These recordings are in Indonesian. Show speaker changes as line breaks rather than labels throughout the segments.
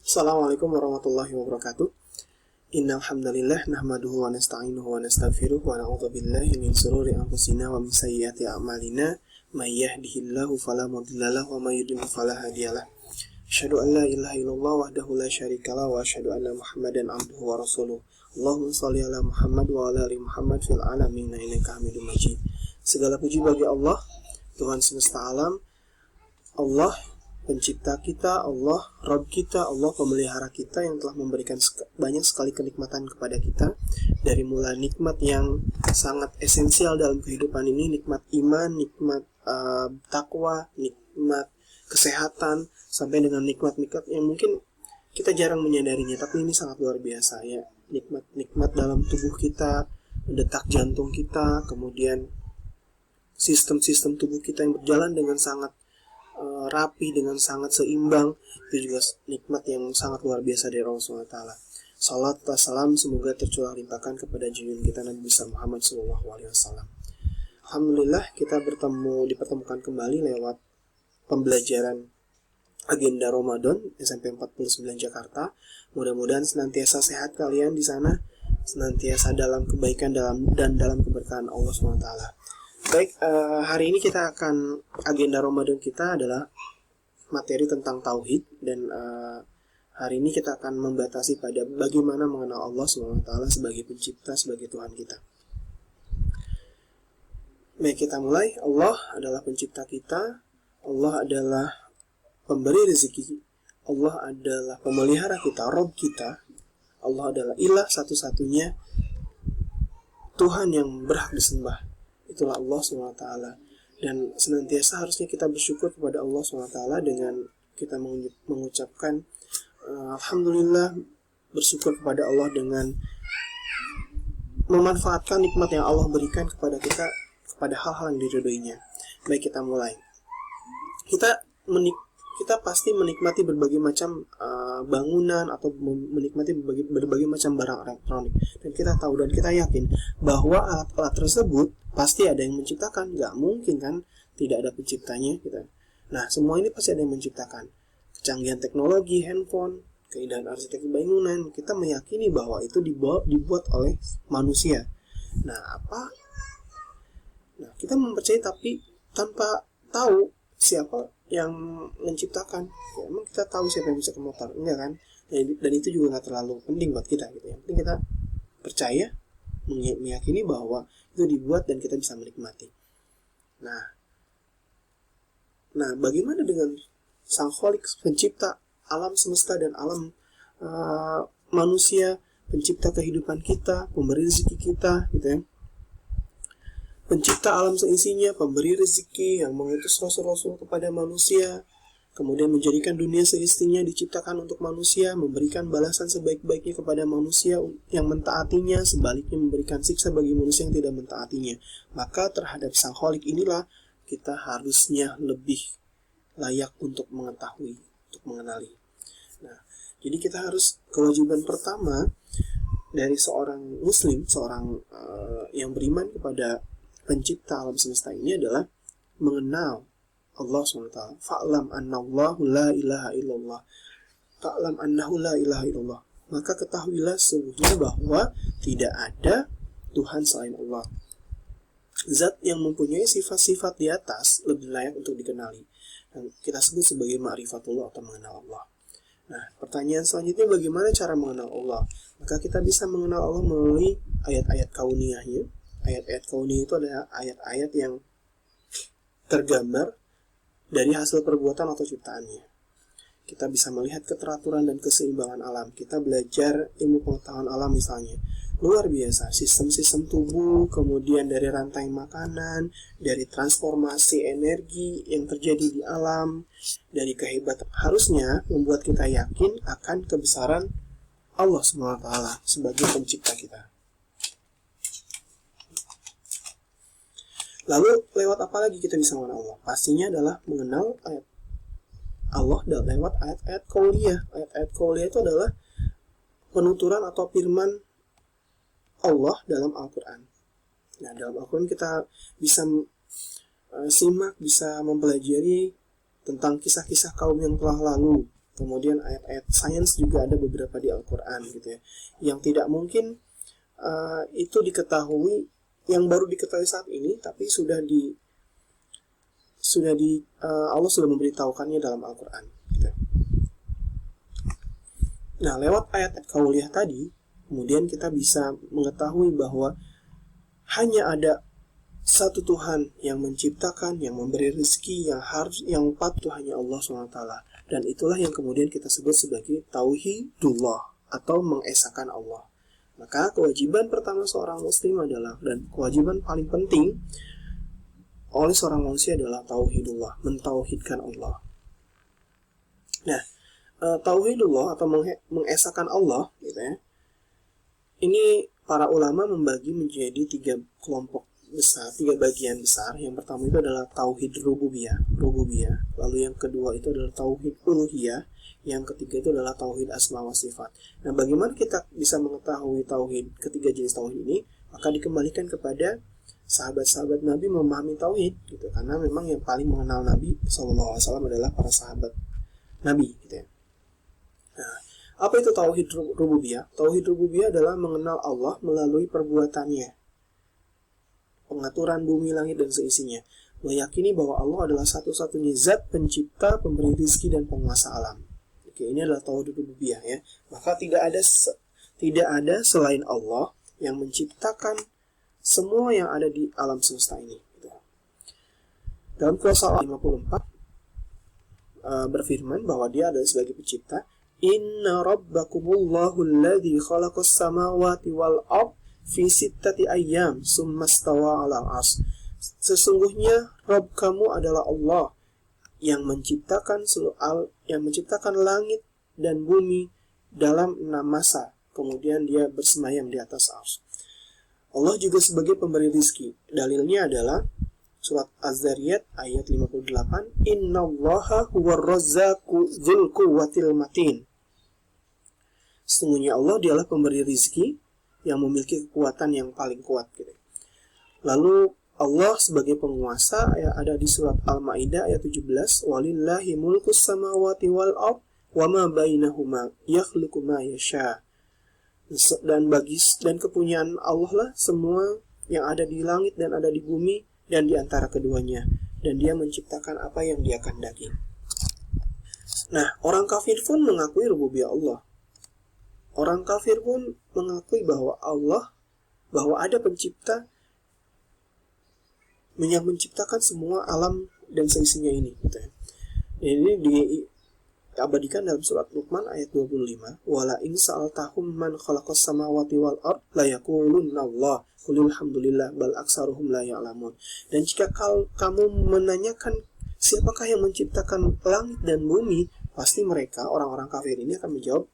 Assalamualaikum warahmatullahi wabarakatuh. Innal hamdalillah nahmaduhu wa nasta'inuhu wa nastaghfiruh wa na'udzu billahi min shururi anfusina wa min sayyiati a'malina may yahdihillahu fala mudilla lahu wa may yudlil fala hadiyalah. Asyhadu an la ilaha illallah wahdahu la syarikalah wa asyhadu anna Muhammadan abduhu wa rasuluh. Allahumma shalli ala Muhammad wa ala ali Muhammad fil alamin innaka Hamidum Majid. Segala puji bagi Allah, Tuhan semesta alam, Allah pencipta kita, Allah Rabb kita, Allah pemelihara kita yang telah memberikan banyak sekali kenikmatan kepada kita. Dari mulai nikmat yang sangat esensial dalam kehidupan ini, nikmat iman, nikmat takwa, nikmat kesehatan, sampai dengan nikmat-nikmat yang mungkin kita jarang menyadarinya, tapi ini sangat luar biasa ya. Nikmat-nikmat dalam tubuh kita, detak jantung kita, kemudian sistem-sistem tubuh kita yang berjalan dengan sangat rapi, dengan sangat seimbang, itu juga nikmat yang sangat luar biasa dari Allah SWT. Salat dan salam semoga tercurah limpahkan kepada junjungan kita Nabi besar Muhammad SAW. Alhamdulillah kita dipertemukan kembali lewat pembelajaran agenda Ramadan SMP 49 Jakarta. Mudah-mudahan senantiasa sehat kalian di sana, senantiasa dalam kebaikan dan dalam keberkahan Allah SWT. Baik, hari ini kita akan agenda Ramadan kita adalah materi tentang tauhid, dan hari ini kita akan membatasi pada bagaimana mengenal Allah SWT sebagai pencipta, sebagai Tuhan kita. Baik, kita mulai. Allah adalah pencipta kita, Allah adalah pemberi rezeki, Allah adalah pemelihara kita, Rabb kita, Allah adalah ilah satu-satunya Tuhan yang berhak disembah. Itulah Allah SWT. Dan senantiasa harusnya kita bersyukur kepada Allah SWT dengan kita mengucapkan Alhamdulillah, bersyukur kepada Allah dengan memanfaatkan nikmat yang Allah berikan kepada kita, kepada hal-hal yang diridhoinya. Baik, kita mulai. Kita pasti menikmati berbagai macam bangunan atau menikmati berbagai macam barang elektronik, dan kita tahu dan kita yakin bahwa alat-alat tersebut pasti ada yang menciptakan. Gak mungkin kan tidak ada penciptanya gitu. Nah, semua ini pasti ada yang menciptakan. Kecanggihan teknologi, handphone, keindahan arsitektur bangunan, kita meyakini bahwa itu dibuat oleh manusia. Nah, kita mempercayai tapi tanpa tahu siapa yang menciptakan. Ya, emang kita tahu siapa yang bisa ke motor? Enggak kan? Dan itu juga gak terlalu penting buat kita gitu. Yang penting kita percaya, meyakini bahwa itu dibuat dan kita bisa menikmati. Nah, bagaimana dengan Sang Khalik, pencipta alam semesta dan alam manusia, pencipta kehidupan kita, pemberi rezeki kita, gitu ya. Pencipta alam seisinya, pemberi rezeki yang mengutus rasul-rasul kepada manusia, kemudian menjadikan dunia semestinya diciptakan untuk manusia, memberikan balasan sebaik-baiknya kepada manusia yang mentaatinya, sebaliknya memberikan siksa bagi manusia yang tidak mentaatinya. Maka terhadap Sang Khalik inilah kita harusnya lebih layak untuk mengetahui, untuk mengenali. Nah, jadi kita harus, kewajiban pertama dari seorang muslim, seorang yang beriman kepada pencipta alam semesta ini adalah mengenal Allah SWT. Fa'lam annallahu la ilaha illallah. Fa'lam annahu la ilaha illallah. Maka ketahuilah sesungguhnya bahwa tidak ada Tuhan selain Allah. Zat yang mempunyai sifat-sifat di atas lebih layak untuk dikenali. Dan kita sebut sebagai ma'rifatullah atau mengenal Allah. Nah, pertanyaan selanjutnya, bagaimana cara mengenal Allah? Maka kita bisa mengenal Allah melalui ayat-ayat kauniyahnya. Ayat-ayat kauniyah itu adalah ayat-ayat yang tergambar dari hasil perbuatan atau ciptaannya. Kita bisa melihat keteraturan dan keseimbangan alam. Kita belajar ilmu pengetahuan alam misalnya. Luar biasa, sistem-sistem tubuh, kemudian dari rantai makanan, dari transformasi energi yang terjadi di alam, dari kehebatan, harusnya membuat kita yakin akan kebesaran Allah SWT sebagai pencipta kita. Lalu lewat apa lagi kita bisa mengenal Allah? Pastinya adalah mengenal ayat Allah lewat ayat-ayat qauliyah. Ayat-ayat qauliyah itu adalah penuturan atau firman Allah dalam Al-Quran. Nah, dalam Al-Quran kita bisa simak, bisa mempelajari tentang kisah-kisah kaum yang telah lalu, Kemudian ayat-ayat sains juga ada beberapa di Al-Quran gitu ya, yang tidak mungkin itu diketahui, yang baru diketahui saat ini, tapi Allah sudah memberitahukannya dalam Al-Quran gitu. Nah, lewat ayat-ayat kauliyah tadi, kemudian kita bisa mengetahui bahwa hanya ada satu Tuhan yang menciptakan, yang memberi rezeki, yang patuh hanya Allah SWT. Dan itulah yang kemudian kita sebut sebagai tauhidullah atau mengesahkan Allah. Maka kewajiban pertama seorang muslim adalah, dan kewajiban paling penting oleh seorang manusia adalah tauhidullah, mentauhidkan Allah. Nah, tauhidullah atau mengesahkan Allah gitu ya, ini para ulama membagi menjadi 3 kelompok besar, 3 bagian besar. Yang pertama itu adalah tauhid rububiyah. Lalu yang kedua itu adalah tauhid uluhiyah. Yang ketiga itu adalah tauhid asma wa sifat. Nah, bagaimana kita bisa mengetahui ketiga jenis tauhid ini? Maka dikembalikan kepada sahabat-sahabat Nabi memahami tauhid gitu, karena memang yang paling mengenal Nabi SAW adalah para sahabat Nabi gitu ya. Nah, apa itu tauhid rububiyah? Tauhid rububiyah adalah mengenal Allah melalui perbuatannya, pengaturan bumi, langit, dan seisinya. Meyakini bahwa Allah adalah satu-satunya zat pencipta, pemberi rezeki, dan penguasa alam. Oke, ini adalah tauhid rububiyah ya. Maka tidak ada selain Allah yang menciptakan semua yang ada di alam semesta ini. Dalam Surah Al-54 berfirman bahwa Dia adalah sebagai pencipta. Inna rabbakumullahu alladhi khalaqas samawati wal ard fi sittati ayyam summa stawa 'alal 'arsy. Sesungguhnya Rabb kamu adalah Allah yang menciptakan langit dan bumi dalam 6 masa, kemudian Dia bersemayam di atas arsy. Allah juga sebagai pemberi rizki. Dalilnya adalah surat Az-Zariyat ayat 58, Innallaha huwar razzaqu dzul quwwatil matin. Sesungguhnya Allah dialah pemberi rizki yang memiliki kekuatan yang paling kuat gitu. Lalu Allah sebagai penguasa ada di surat Al-Maidah ayat 17, walillahi mulkus samawati wal ard wa ma bainahuma yakhluqu ma yasha. Dan kepunyaan Allah lah semua yang ada di langit dan ada di bumi dan di antara keduanya, dan Dia menciptakan apa yang Dia kehendaki. Nah, orang kafir pun mengakui rububiyah Allah. Orang kafir pun mengakui bahwa ada pencipta yang menciptakan semua alam dan seisinya ini gitu ya. Ini diabadikan dalam surat Luqman ayat 25, wala in sa'altahum man khalaqas samawati wal ard la yaqulunna Allah qul alhamdulillah bal aksaruhum la ya'lamun. Dan jika kamu menanyakan siapakah yang menciptakan langit dan bumi, pasti mereka orang-orang kafir ini akan menjawab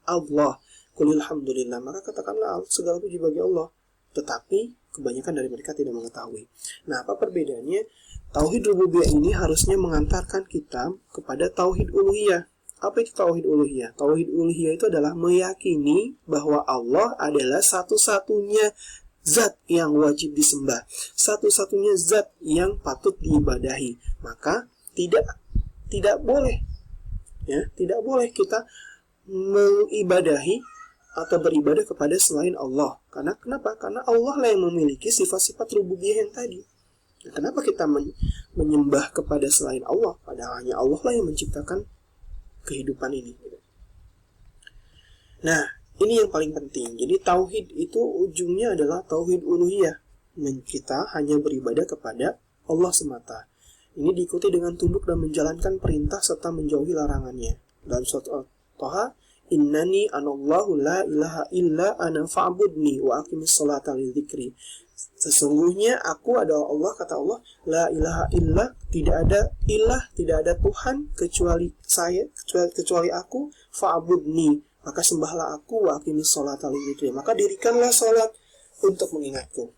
Allah, qul alhamdulillah, maka katakanlah segala puji bagi Allah. Tetapi kebanyakan dari mereka tidak mengetahui. Nah, apa perbedaannya? Tauhid rububiyah ini harusnya mengantarkan kita kepada tauhid uluhiyah. Apa itu tauhid uluhiyah? Tauhid uluhiyah itu adalah meyakini bahwa Allah adalah satu-satunya zat yang wajib disembah, satu-satunya zat yang patut diibadahi. Maka tidak boleh kita mengibadahi atau beribadah kepada selain Allah. Karena kenapa? Karena Allah lah yang memiliki sifat-sifat rububiyah yang tadi. Nah, kenapa kita menyembah kepada selain Allah? Padahal hanya Allah lah yang menciptakan kehidupan ini. Nah, ini yang paling penting. Jadi tauhid itu ujungnya adalah tauhid uluhiyah. Kita hanya beribadah kepada Allah semata. Ini diikuti dengan tunduk dan menjalankan perintah serta menjauhi larangannya. Dalam surat Al-Taha, Innani anallahu la ilaha illa ana fa'budni wa aqimis sholata lidzikri. Sesungguhnya aku adalah Allah, kata Allah, la ilaha illa, tidak ada Tuhan kecuali saya, kecuali aku, fa'budni, maka sembahlah aku, wa aqimis sholata lidzikri, maka dirikanlah salat untuk mengingatku.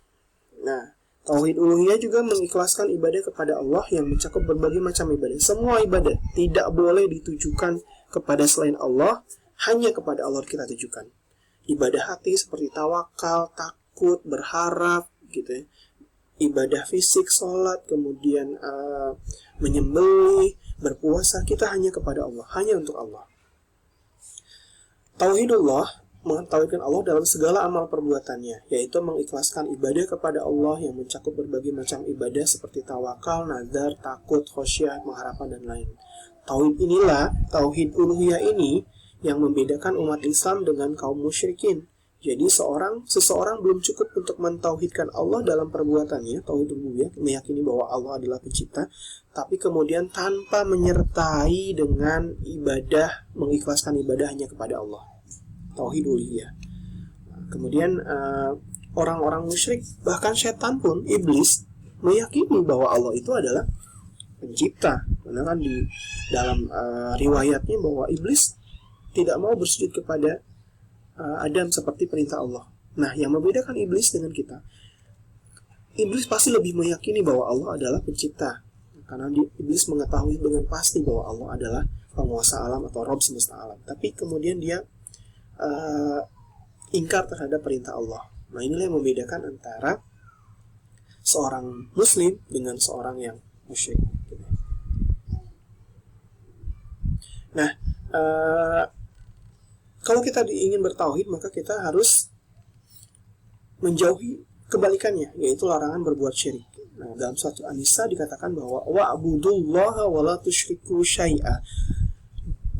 Nah, tauhid uluhiyah juga mengikhlaskan ibadah kepada Allah yang mencakup berbagai macam ibadah. Semua ibadah tidak boleh ditujukan kepada selain Allah, hanya kepada Allah kita tujukan. Ibadah hati seperti tawakal, takut, berharap, gitu ya. Ibadah fisik, sholat, kemudian menyembelih, berpuasa, kita hanya kepada Allah, hanya untuk Allah. Tauhidullah, mengtauhidkan Allah dalam segala amal perbuatannya, yaitu mengikhlaskan ibadah kepada Allah yang mencakup berbagai macam ibadah seperti tawakal, nazar, takut, khosyah, pengharapan, dan lain. Tauhid inilah, tauhid uluhiyah ini yang membedakan umat Islam dengan kaum musyrikin. Jadi seseorang belum cukup untuk mentauhidkan Allah dalam perbuatannya, tauhid rububiyah, meyakini bahwa Allah adalah pencipta, tapi kemudian tanpa menyertai dengan ibadah, mengikhlaskan ibadah hanya kepada Allah. Tauhid uluhiyah. Kemudian orang-orang musyrik, bahkan setan pun, iblis, meyakini bahwa Allah itu adalah pencipta. Karena kan di dalam riwayatnya bahwa iblis tidak mau bersujud kepada Adam seperti perintah Allah. Nah, yang membedakan iblis dengan kita, iblis pasti lebih meyakini bahwa Allah adalah pencipta, karena iblis mengetahui dengan pasti bahwa Allah adalah penguasa alam atau Rabb semesta alam. Tapi kemudian dia ingkar terhadap perintah Allah. Nah, inilah yang membedakan antara seorang muslim dengan seorang yang musyrik. Nah, kalau kita ingin bertauhid, maka kita harus menjauhi kebalikannya, yaitu larangan berbuat syirik. Nah, dalam suatu An-Nisa dikatakan bahwa wa'budullaha wa la tusyriku syai'a.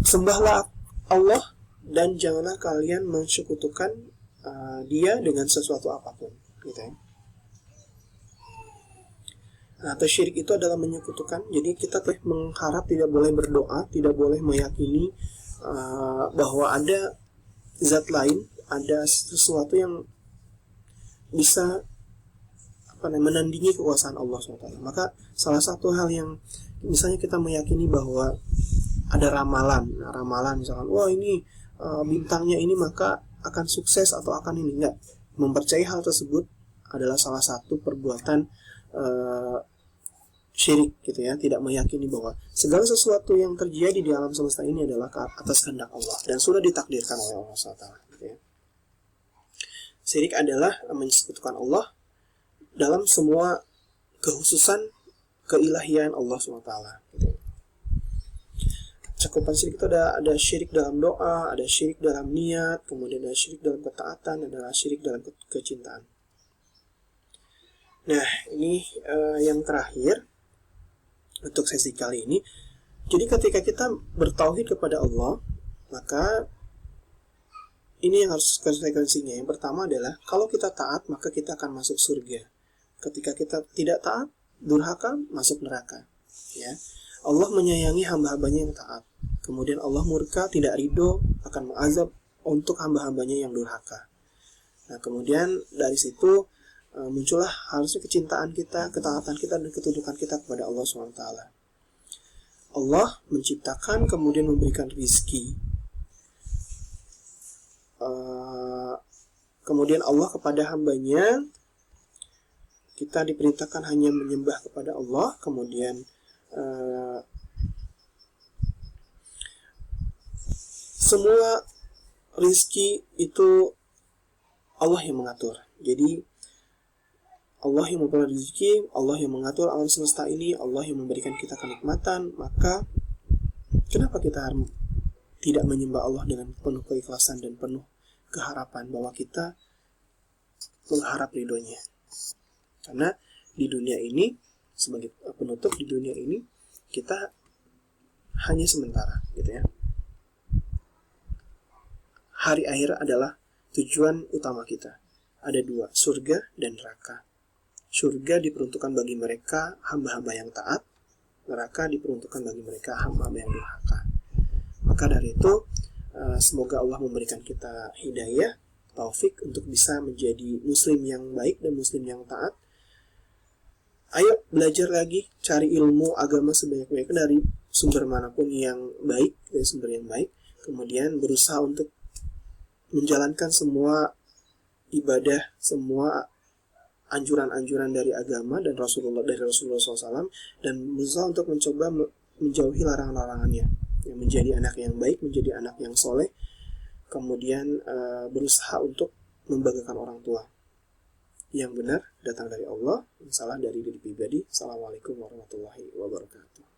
Sembahlah Allah dan janganlah kalian mensekutukan dia dengan sesuatu apapun, gitu ya. Nah, syirik itu adalah menyekutukan. Jadi kita mengharap, tidak boleh berdoa, tidak boleh meyakini bahwa ada zat lain, ada sesuatu yang bisa menandingi kekuasaan Allah SWT. Maka salah satu hal yang misalnya kita meyakini bahwa ada ramalan. Nah, ramalan misalkan, wah ini bintangnya ini maka akan sukses atau akan ini, enggak. Mempercayai hal tersebut adalah salah satu perbuatan syirik, gitu ya. Tidak meyakini bahwa segala sesuatu yang terjadi di alam semesta ini adalah atas kehendak Allah dan sudah ditakdirkan oleh Allah SWT, gitu ya. Syirik adalah menyekutukan Allah dalam semua kekhususan keilahian Allah SWT, gitu ya. Cakupan syirik itu ada syirik dalam doa, ada syirik dalam niat, kemudian ada syirik dalam ketaatan, ada syirik dalam kecintaan. Nah, ini yang terakhir untuk sesi kali ini. Jadi ketika kita bertauhid kepada Allah, maka ini yang harus konsekuensinya. Yang pertama adalah kalau kita taat, maka kita akan masuk surga. Ketika kita tidak taat, durhaka, masuk neraka, ya. Allah menyayangi hamba-hambanya yang taat. Kemudian Allah murka, tidak ridho, akan mengazab untuk hamba-hambanya yang durhaka. Nah, kemudian dari situ muncullah harusnya kecintaan kita, ketaatan kita, dan ketundukan kita kepada Allah SWT. Allah menciptakan, kemudian memberikan rizki. Kemudian Allah kepada hambanya, kita diperintahkan hanya menyembah kepada Allah. Kemudian semua rizki itu Allah yang mengatur. Jadi Allah yang memberi rezeki, Allah yang mengatur alam semesta ini, Allah yang memberikan kita kenikmatan. Maka kenapa kita tidak menyembah Allah dengan penuh keikhlasan dan penuh keharapan bahwa kita mengharap ridhonya? Karena di dunia ini, sebagai penutup, di dunia ini kita hanya sementara, gitu ya. Hari akhir adalah tujuan utama kita. Ada dua, surga dan neraka. Surga diperuntukkan bagi mereka hamba-hamba yang taat, neraka diperuntukkan bagi mereka hamba-hamba yang durhaka. Maka dari itu, semoga Allah memberikan kita hidayah, taufik untuk bisa menjadi muslim yang baik dan muslim yang taat. Ayo belajar lagi, cari ilmu agama sebanyak-banyaknya dari sumber manapun yang baik, dari sumber yang baik. Kemudian berusaha untuk menjalankan semua ibadah, semua anjuran-anjuran dari agama dan Rasulullah SAW, dan berusaha untuk mencoba menjauhi larangan-larangannya, yang menjadi anak yang baik, menjadi anak yang soleh. Kemudian berusaha untuk membanggakan orang tua. Yang benar datang dari Allah, yang salah dari diri pribadi. Assalamualaikum warahmatullahi wabarakatuh.